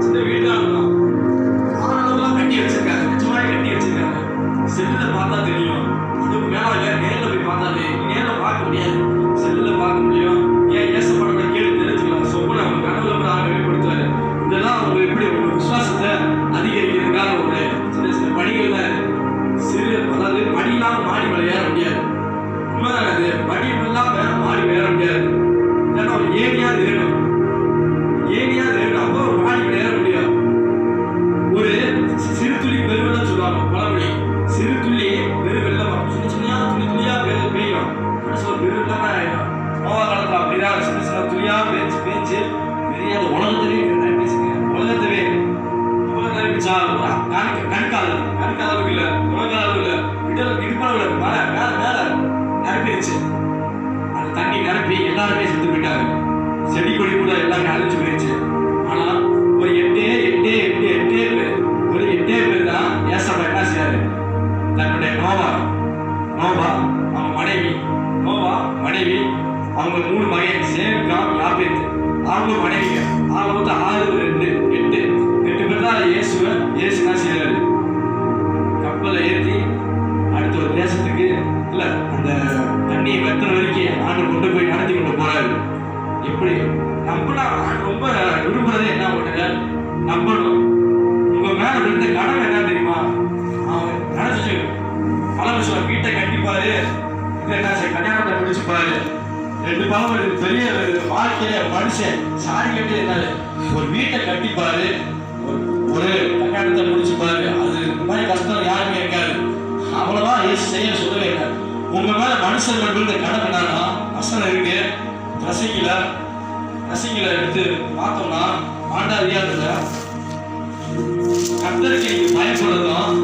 சின்ன வீடு தான் இருக்கும். ஆனந்தம்லாம் கட்டி வச்சிருக்காங்க, நிஜமாக கட்டி வச்சிருக்காங்க. செல்லில் பார்த்தா தெரியும். அதுக்கு மேலே நேரில் போய் பார்த்தாலே நேரில் பார்க்க முடியாது, செல்லில் பார்க்க முடியும். ஏன் ஏசப்பட கேள்வி தெரிஞ்சுக்கலாம். சொப்பனை அவங்க கனவுல கூட வெளிப்படுத்துவாரு. இதெல்லாம் அவங்க எப்படி ஒரு விசுவாசத்தை அதிகரிக்கிறதுக்காக ஒரு சின்ன சின்ன படிகள் தான். சிறு அதாவது படி இல்லாமல் மாடி மேலே ஏற முடியாது. உண்மைதான், அது படி இல்லாமல் மாடி ஏற முடியாது. இல்லைன்னா ஒரு ஏரியாவது வேணும், ஏரியாவது வேணும், அப்போ ஒரு மாடி மேலே ஏற முடியாது. ஒரு சிறு துளி பெருவெள்ளம் சொல்லுவாங்க பழமொழி. சிறு துளி பெரு வெள்ளம், சின்ன சின்ன துளி துளியா பெய்யும், ஒரு பெருவெள்ளம் ஆயிடும். நோவா காலத்தில் அப்படிதான் சின்ன சின்ன துளியா பேஞ்சு பேஞ்சு பெரிய உலகத்திலே பேசுங்க. உலகத்திலே கண்காலவுக்கு இல்லை, உலகளவுக்கு இல்லை, இடுப்பளவுல மழை மேல மேல நிரப்பிடுச்சு. அந்த தண்ணி நிரப்பி எல்லாருமே செத்து போயிட்டாங்க. செடி கொடி கூட எல்லாமே அழிஞ்சு போயிடுச்சு. ஆனா ஒரு எட்டே பேர், ஒரு 8 பேர் தான் ஏசப்பா என்ன செய்யாரு, தன்னுடைய நோவா அவங்க மனைவி அவங்க 3 மகன் சேம் காம் யாபேத், அவங்க மனைவிங்க, அவங்க வந்து 8 பேர் தான் இயேசு என்ன செய்யறாரு, கப்பலை ஏற்றி அடுத்த ஒரு தேசத்துக்கு இல்ல அந்த தண்ணியை வெத்துற வரைக்கும் ஆண்டு கொண்டு போய் நடத்தி கொண்டு போறாரு. எப்படி நம்பினா ரொம்ப விரும்புறதே என்ன பண்ணுங்க, நம்பணும். உங்க மேல விழுந்த கடமை என்ன தெரியுமா, அவன் நினைச்சு பல விஷயம் வீட்டை கட்டிப்பாரு, இது என்ன கல்யாணத்தை முடிச்சுப்பாரு. 2 பழம் பெரிய வாழ்க்கையில மனுஷன் சாரி கட்டி இருந்தாரு, ஒரு வீட்டை கட்டிப்பாரு, ஒரு கல்யாணத்தை முடிச்சுப்பாரு. அது இந்த மாதிரி கஷ்டம் யாருமே இருக்காது. அவ்வளவா ஏசு செய்ய சொல்லவே இல்லை. உங்க மேல மனுஷர்கள் விழுந்த கடமை என்னன்னா, வசனம் இருக்கு ரசிக்கல எடுத்து பார்த்தோம்னா ஆண்டாதியாத்துல கர்த்தருக்கு நீங்க பயப்படுறதும்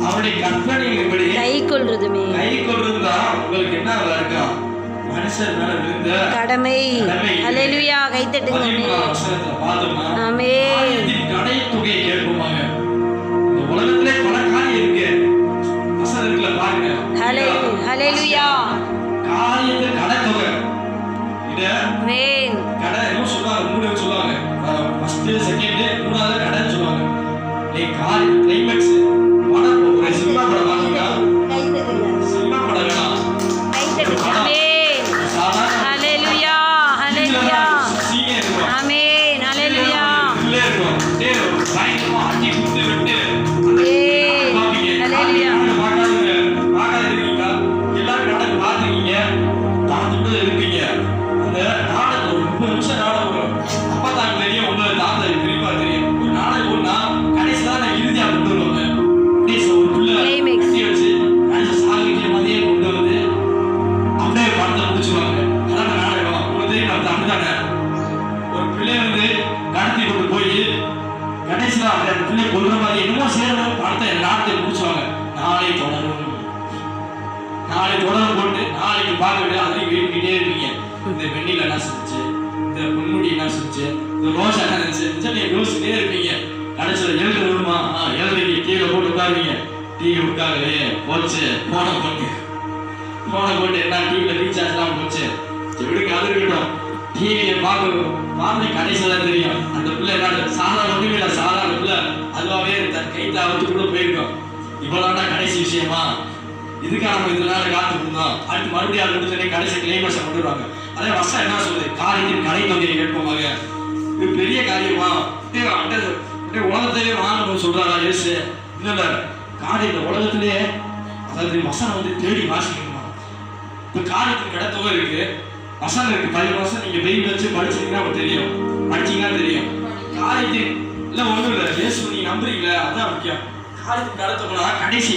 அவருடைய கற்பனையின்படி கை கொள்றதுதான் உங்களுக்கு என்ன இருக்கா, மனுஷர் மேல விழுந்த கடமை. அல்லேலூயா, கை தட்டுங்க. வசனத்துல பார்த்தோம்னா ஆயத்தின் கடை தொகையை கேட்போமாங்க. இந்த உலகத்திலே பல காரியம் இருக்கு, வசனம் இருக்குல்ல பாருங்க. அல்லேலூயா, காரியத்தின் கடை தொகை இத ஆமென். கடை என்ன சொல்றாங்க, 3 சொல்லுவாங்க. ஃபர்ஸ்ட் செகண்ட் மூணாவது கடைன்னு சொல்லுவாங்க. நீ காரியம் கிளைமேக்ஸ் படம் ஒரு சினிமா படம் வாங்குங்க, சினிமா படம் வேணாம், கை தட்டுங்க. ஆமென். அல்லேலூயா, அல்லேலூயா, ஆமென். அல்லேலூயா, இல்ல இருக்கும் டேய் பயங்கரமா ஆட்டி குத்து விட்டு அல்லேலூயா. பாக்காதீங்க, எல்லாரும் நாடகம் பார்த்துருக்கீங்க, பார்த்துட்டு இருப்பீங்க. அந்த நாடகம் ஒரு 30 நிமிஷம் நாடகம் வரும். அப்பா தான் தெரியும், உங்களுக்கு தாத்தா குறிப்பா தெரியும். ஒரு நாடகம் ஒண்ணா கடைசியா நான் இறுதியா கொண்டு வருவாங்க. ஒரு புள்ள கட்டி வச்சு கடைசி சாகிக்க மாதிரியே கொண்டு வந்து அப்படியே படத்தை முடிச்சுவாங்க. அதான் நாடகம். உங்களுக்கு தெரியும், அது அப்படித்தானே. ஒரு பிள்ளை வந்து கடத்தி கொண்டு போய் கடைசியா அந்த பிள்ளை கொள்ற மாதிரி என்னமோ செய்யணும், படத்தை நாடகத்தை முடிச்சுவாங்க. நாளை தொடரும் போட்டு நாளைக்கு பார்க்க விட அதையும் கேட்டுக்கிட்டே இருப்பீங்க. இந்த வெண்ணில என்ன செஞ்சு, இந்த பொன்முடி என்ன செஞ்சு, இந்த ரோஸ் என்ன செஞ்சு நீங்க யோசிச்சுட்டே இருப்பீங்க. கடைசியில் 7 வருமா, 7 கீழே போட்டு உட்காருவீங்க. டிவி உட்காரு போச்சு, போனை போட்டு என்ன டிவியில ரீசார்ஜ் எல்லாம் போச்சு, எப்படிங்க அது இருக்கட்டும். டிவியை பார்த்து கடைசியில் தான் தெரியும் அந்த பிள்ளை என்ன சாதாரண ஒன்றுமே இல்லை, சாதாரண பிள்ளை அதுவாகவே தன் கைத்தை அவுத்து கூட போயிருக்கோம். இவ்வளோடா கடைசி விஷயமா, இதுக்காக நம்ம இதனால காத்துருந்தோம். அடுத்து மறுபடியும் அது முடிஞ்சோடனே கடைசி கிளைமேக்ஸை கொண்டு வருவாங்க. அதே வசனம் என்ன சொல்லுது, காரியத்தின் கடை தொகையை கேட்போமாக. இது பெரிய காரியமா, உலகத்திலே வாங்கணும்னு சொல்றாரா இயேசு? இல்ல, காரியத்தை உலகத்திலே, அதாவது வசனம் வந்து தேடி வாசிக்கணுமா. இப்போ காரியத்தின் கடை தொகை இருக்கு, வசனம் இருக்கு, 10 வருஷம் நீங்க வெயில் வச்சு படிச்சீங்கன்னா தெரியும், படிச்சீங்கன்னா தெரியும். காரியத்தின் இல்லை ஒன்றும் இல்லை, இயேசு நீங்க நம்புறீங்களா, அதான் முக்கியம். காரியத்தின் கடை தொகைனா கடைசி